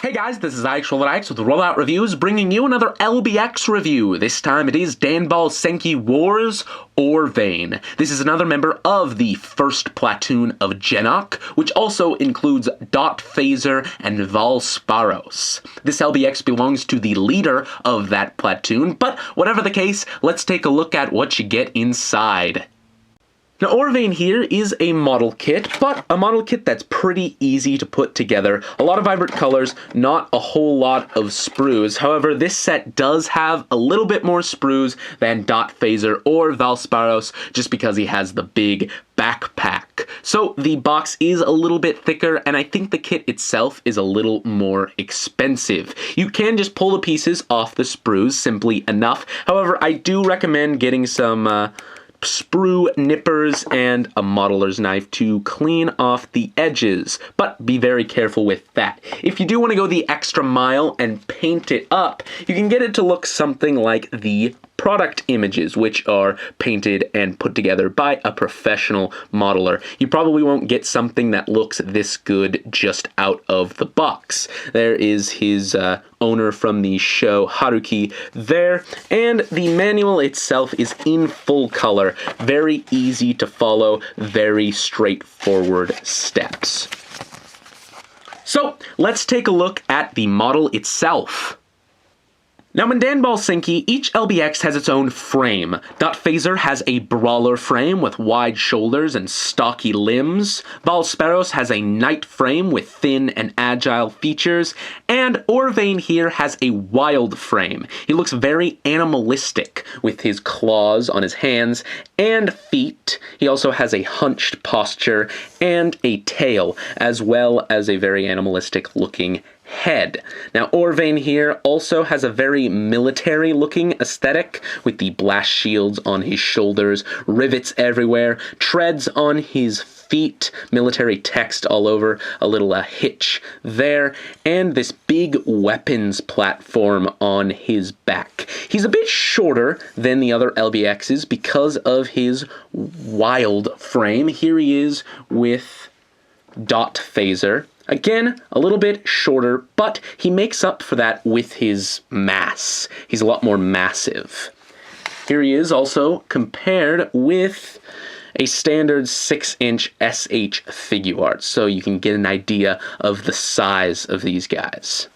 Hey guys, this is Ix with Rollout Reviews, bringing you another LBX review. This time it is Danball Senki Wars Orvane. This is another member of the first platoon of Genoc, which also includes Dot Phaser and Valsparos. This LBX belongs to the leader of that platoon, but whatever the case, let's take a look at what you get inside. Now, Orvane here is a model kit, but a model kit that's pretty easy to put together. A lot of vibrant colors, not a whole lot of sprues. However, this set does have a little bit more sprues than Dot Phaser or Valsparos, just because he has the big backpack. So the box is a little bit thicker, and I think the kit itself is a little more expensive. You can just pull the pieces off the sprues simply enough. However, I do recommend getting some sprue nippers and a modeler's knife to clean off the edges, but be very careful with that. If you do want to go the extra mile and paint it up, you can get it to look something like the product images, which are painted and put together by a professional modeler. You probably won't get something that looks this good just out of the box. There is his owner from the show, Haruki, there, and the manual itself is in full color. Very easy to follow, very straightforward steps. So, let's take a look at the model itself. Now, in Danball Senki, each LBX has its own frame. Dot Phaser has a brawler frame with wide shoulders and stocky limbs. Valsparos has a knight frame with thin and agile features. And Orvane here has a wild frame. He looks very animalistic with his claws on his hands and feet. He also has a hunched posture and a tail, as well as a very animalistic looking head. Now, Orvane here also has a very military-looking aesthetic with the blast shields on his shoulders, rivets everywhere, treads on his feet, military text all over, a little hitch there, and this big weapons platform on his back. He's a bit shorter than the other LBXs because of his wild frame. Here he is with Dot Phaser. Again, a little bit shorter, but he makes up for that with his mass. He's a lot more massive. Here he is also compared with a standard 6-inch SH figure art, so you can get an idea of the size of these guys.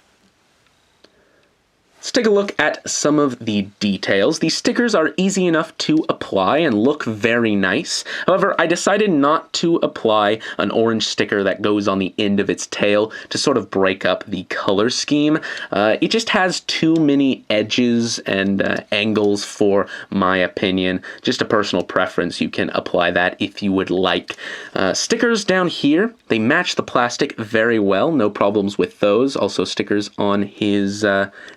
Let's take a look at some of the details. These stickers are easy enough to apply and look very nice. However, I decided not to apply an orange sticker that goes on the end of its tail to sort of break up the color scheme. It just has too many edges and angles for my opinion. Just a personal preference. You can apply that if you would like. Stickers down here, they match the plastic very well. No problems with those. Also stickers on his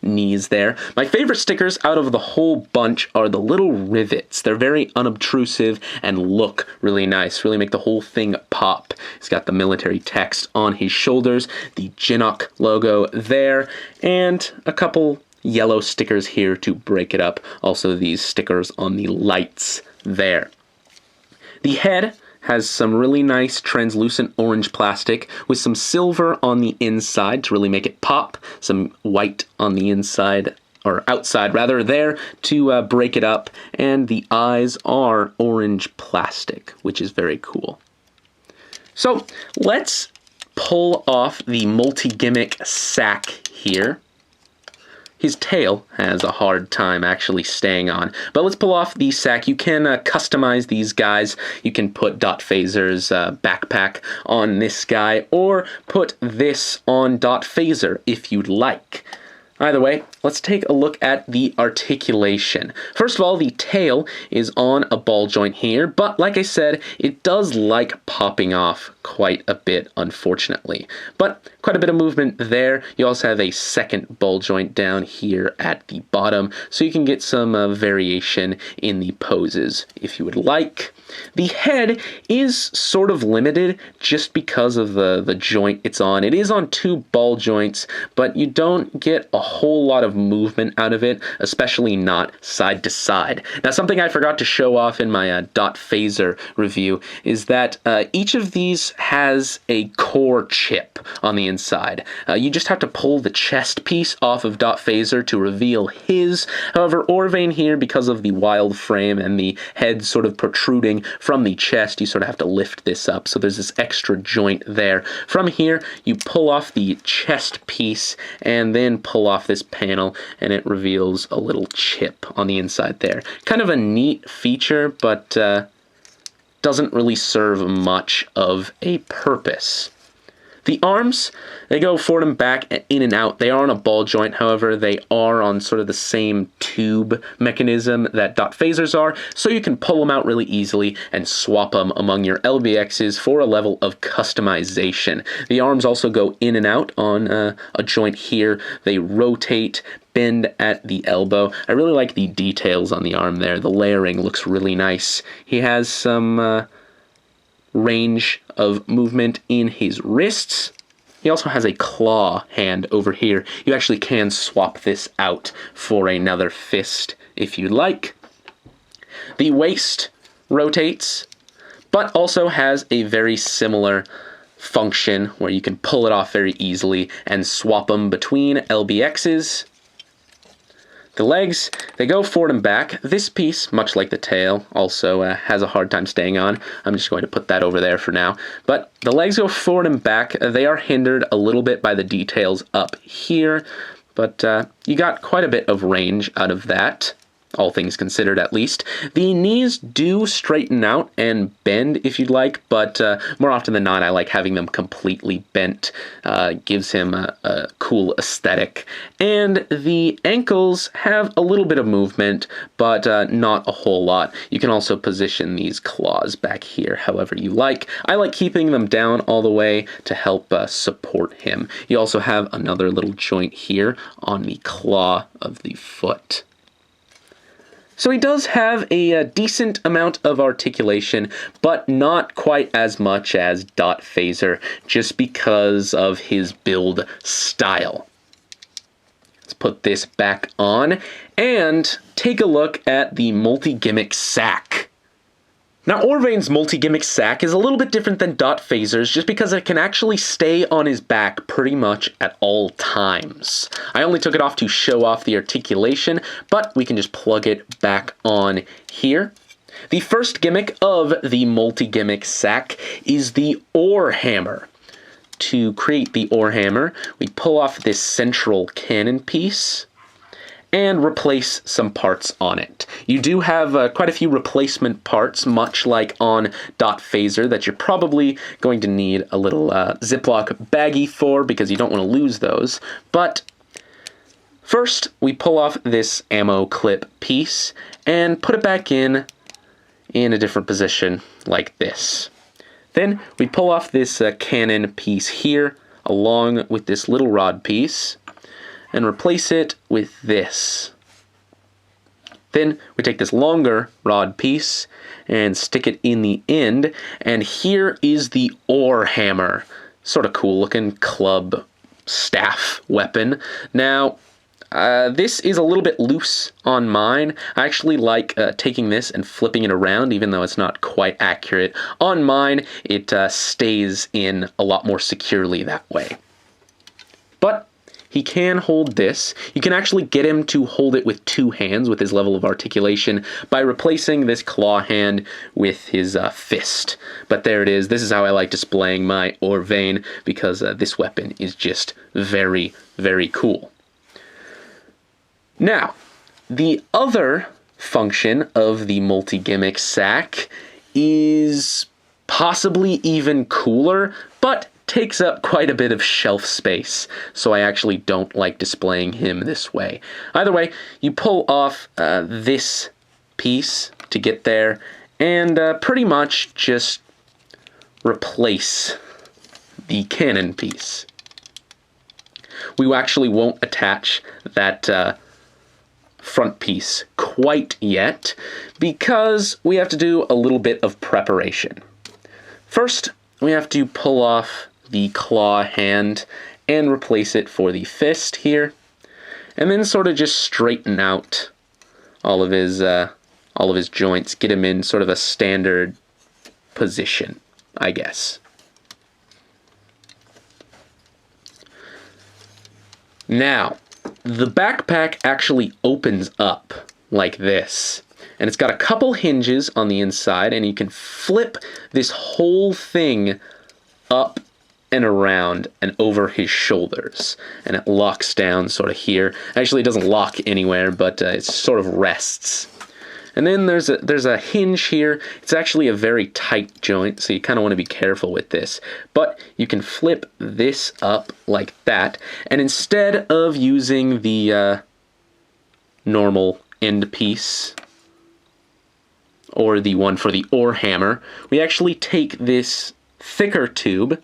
knees there. My favorite stickers out of the whole bunch are the little rivets. They're very unobtrusive and look really nice, really make the whole thing pop. He's got the military text on his shoulders, the Genoc logo there, and a couple yellow stickers here to break it up. Also these stickers on the lights there. The head has some really nice translucent orange plastic with some silver on the inside to really make it pop, some white on the inside, or outside rather, there to break it up, and the eyes are orange plastic, which is very cool. So let's pull off the multi-gimmick sack here. His tail has a hard time actually staying on. But let's pull off the sack. You can customize these guys. You can put Dot Phaser's backpack on this guy, or put this on Dot Phaser if you'd like. Either way, let's take a look at the articulation. First of all, the tail is on a ball joint here, but like I said, it does like popping off quite a bit, unfortunately. But quite a bit of movement there. You also have a second ball joint down here at the bottom, so you can get some variation in the poses if you would like. The head is sort of limited just because of the joint it's on. It is on two ball joints, but you don't get a whole lot of movement out of it, especially not side to side. Now, something I forgot to show off in my Dot Phaser review is that each of these has a core chip on the inside. You just have to pull the chest piece off of Dot Phaser to reveal his. However, Orvane here, because of the wild frame and the head sort of protruding from the chest, you sort of have to lift this up. So there's this extra joint there. From here, you pull off the chest piece and then pull off this panel, and it reveals a little chip on the inside there. Kind of a neat feature, but doesn't really serve much of a purpose. The arms, they go forward and back, in and out. They are on a ball joint, however, they are on sort of the same tube mechanism that Dot Phasers are, so you can pull them out really easily and swap them among your LBXs for a level of customization. The arms also go in and out on a joint here. They rotate, bend at the elbow. I really like the details on the arm there. The layering looks really nice. He has some range of movement in his wrists. He also has a claw hand over here. You actually can swap this out for another fist if you like. The waist rotates, but also has a very similar function where you can pull it off very easily and swap them between LBXs. The legs, they go forward and back. This piece, much like the tail, also has a hard time staying on. I'm just going to put that over there for now. But the legs go forward and back. They are hindered a little bit by the details up here, but you got quite a bit of range out of that. All things considered, at least. The knees do straighten out and bend if you'd like, but more often than not, I like having them completely bent. Gives him a cool aesthetic. And the ankles have a little bit of movement, but not a whole lot. You can also position these claws back here however you like. I like keeping them down all the way to help support him. You also have another little joint here on the claw of the foot. So he does have a decent amount of articulation, but not quite as much as Dot Phaser, just because of his build style. Let's put this back on and take a look at the multi-gimmick sack. Now, Orvane's multi-gimmick sack is a little bit different than Dot Phaser's just because it can actually stay on his back pretty much at all times. I only took it off to show off the articulation, but we can just plug it back on here. The first gimmick of the multi-gimmick sack is the Ore Hammer. To create the Ore Hammer, we pull off this central cannon piece and replace some parts on it. You do have quite a few replacement parts, much like on Dot Phaser, that you're probably going to need a little Ziploc baggie for, because you don't want to lose those. But first, we pull off this ammo clip piece and put it back in a different position, like this. Then we pull off this cannon piece here, along with this little rod piece, and replace it with this. Then we take this longer rod piece and stick it in the end, and here is the Ore Hammer. Sort of cool looking club staff weapon. Now, this is a little bit loose on mine. I actually like taking this and flipping it around, even though it's not quite accurate. On mine, it stays in a lot more securely that way. But he can hold this. You can actually get him to hold it with two hands with his level of articulation by replacing this claw hand with his fist. But there it is. This is how I like displaying my Orvane, because this weapon is just very, very cool. Now, the other function of the multi-gimmick sack is possibly even cooler, but takes up quite a bit of shelf space, so I actually don't like displaying him this way. Either way, you pull off this piece to get there, and pretty much just replace the cannon piece. We actually won't attach that front piece quite yet, because we have to do a little bit of preparation. First, we have to pull off the claw hand and replace it for the fist here, and then sort of just straighten out all of his joints, get him in sort of a standard position, I guess. Now, the backpack actually opens up like this. And it's got a couple hinges on the inside, and you can flip this whole thing up and around and over his shoulders. And it locks down sort of here. Actually, it doesn't lock anywhere, but it sort of rests. And then there's a hinge here. It's actually a very tight joint, so you kind of want to be careful with this. But you can flip this up like that, and instead of using the normal end piece, or the one for the ore hammer, we actually take this thicker tube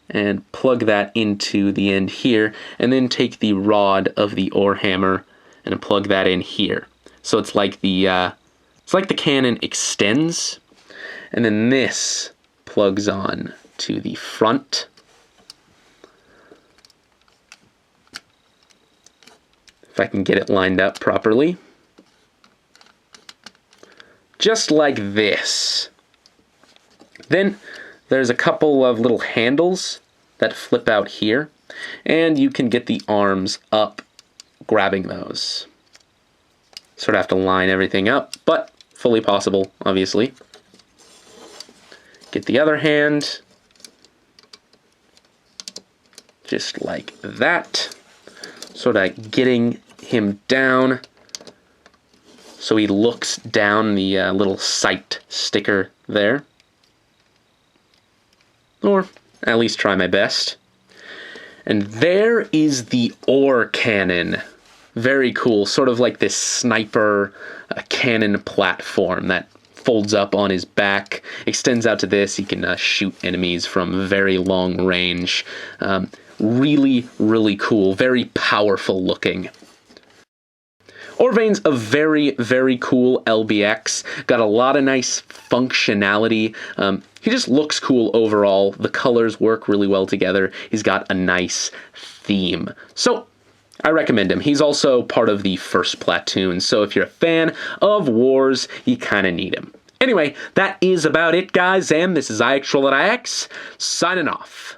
and plug that into the end here, and then take the rod of the ore hammer and plug that in here. So it's like the cannon extends, and then this plugs on to the front. If I can get it lined up properly. Just like this. Then there's a couple of little handles that flip out here, and you can get the arms up grabbing those. Sort of have to line everything up, but fully possible, obviously. Get the other hand, just like that. Sort of getting him down so he looks down the little sight sticker there. Or at least try my best. And there is the ore cannon. Very cool, sort of like this sniper cannon platform that folds up on his back, extends out to this. He can shoot enemies from very long range. Really, really cool, very powerful looking. Orvane's a very, very cool LBX. Got a lot of nice functionality. He just looks cool overall. The colors work really well together. He's got a nice theme. So, I recommend him. He's also part of the first platoon, so if you're a fan of wars, you kind of need him. Anyway, that is about it, guys, and this is IXXX, signing off.